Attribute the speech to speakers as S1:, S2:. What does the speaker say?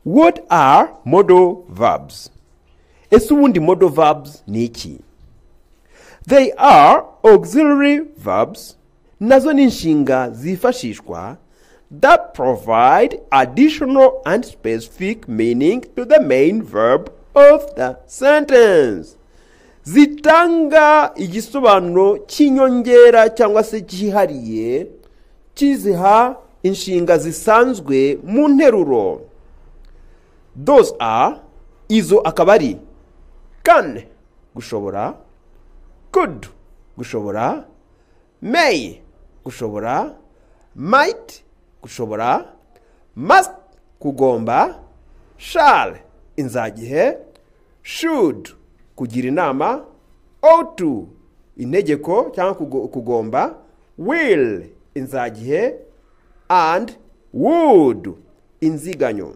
S1: What are modal verbs? Ese ubundi modal verbs ni iki? They are auxiliary verbs, nazo ni inshinga zifashishwa that provide additional and specific meaning to the main verb of the sentence. Zitanga igisobanuro cy'inyongera cyangwa se cyihariye kiziha inshinga zisanzwe mu nteruro. Those are, izo akabari: can, gushobora; could, gushobora; may, gushobora; might, gushobora; must, kugomba; shall, inzagihe; should, kugira inama; ought to, integeko cyangwa kugomba; will, inzagihe; and would, inziganyo.